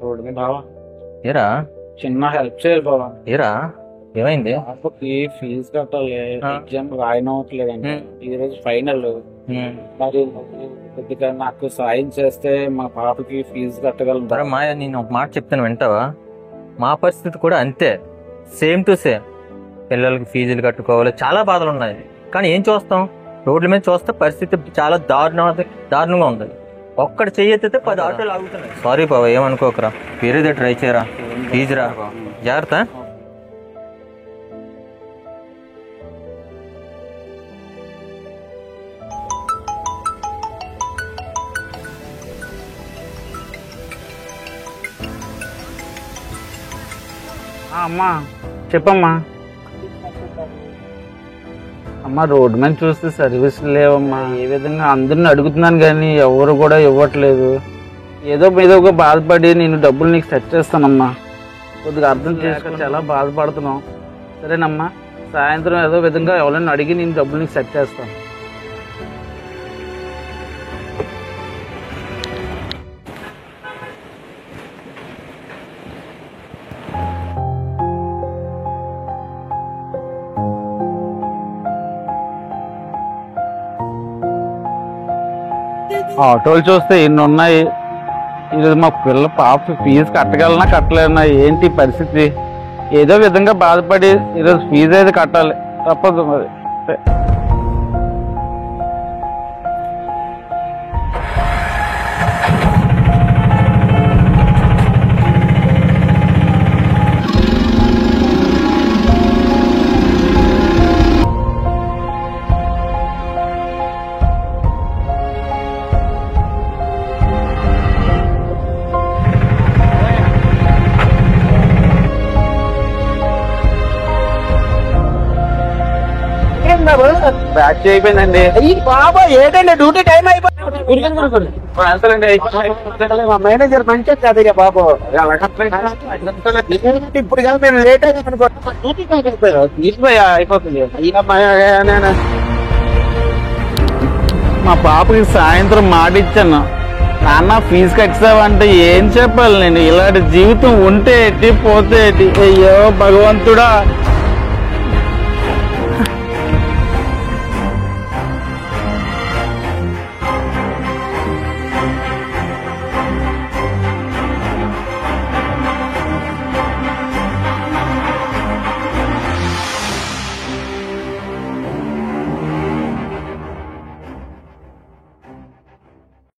Road మీద ఏరా చిన్న హెల్ప్ చేయాలి బాబా. ఏరా ఏమైంది? పాపకి ఫీజు కట్టాలి, ఎగ్జామ్ రాయనవట్లేదండి. ఈ రోజు ఫైనల్. మరి కొద్దిగా నాకు సాయం చేస్తే మా పాపకి ఫీజు కట్టగలను. మాయ నేను ఒక మాట చెప్తాను వింటావా? మా పరిస్థితి కూడా అంతే, సేమ్ టు సేమ్. పిల్లలకి ఫీజులు కట్టుకోవాలి, చాలా బాధలు ఉన్నాయి. కానీ ఏం చూస్తాం, రోడ్ల మీద చూస్తే పరిస్థితి చాలా దారుణంగా ఉంది. ఒక్కటి చెయ్యెత్తితే 10 ఆటోలు ఆగుతున్నాయి. సారీ బాబా, ఏమనుకోకరా, వేరేదే ట్రై చేయరా, ప్లీజ్ రా, జాగ్రత్త. అమ్మా చెప్పమ్మా. అమ్మా రోడ్డు మీద చూస్తే సర్వీసులు లేవమ్మా. ఏ విధంగా అందరిని అడుగుతున్నాను కానీ ఎవరు కూడా ఇవ్వట్లేదు. ఏదో ఒక బాధపడి నేను డబ్బులు నీకు సెట్ చేస్తానమ్మా. కొద్దిగా అర్థం చేసుకొని చాలా బాధపడుతున్నాం. సరేనమ్మా, సాయంత్రం ఏదో విధంగా ఎవరైనా అడిగి నేను డబ్బులు నీకు సెట్ చేస్తాను. ఆటోలు చూస్తే ఎన్ని ఉన్నాయి. ఈరోజు మా పాప ఫీజు కట్టగలనా కట్టలేనా ఏంటి పరిస్థితి? ఏదో విధంగా బాధపడి ఈరోజు ఫీజు అయితే కట్టాలి, తప్పదు మరి. బ్యాచ్ అయిపోయిందండి బాబా. ఏంటండి డ్యూటీ టైం అయిపోయింది. మేనేజర్ మంచిగా చదివా బాబు. ఇప్పుడు కానీ మేము లేట్ అయిపోతుంది. మా పాపకి సాయంత్రం మాట ఇచ్చాను, నాన్న ఫీజు కట్టావంటే ఏం చెప్పాలి నేను? ఇలాంటి జీవితం ఉంటే ఏంటి, పోతే ఏంటి? అయ్యో భగవంతుడా.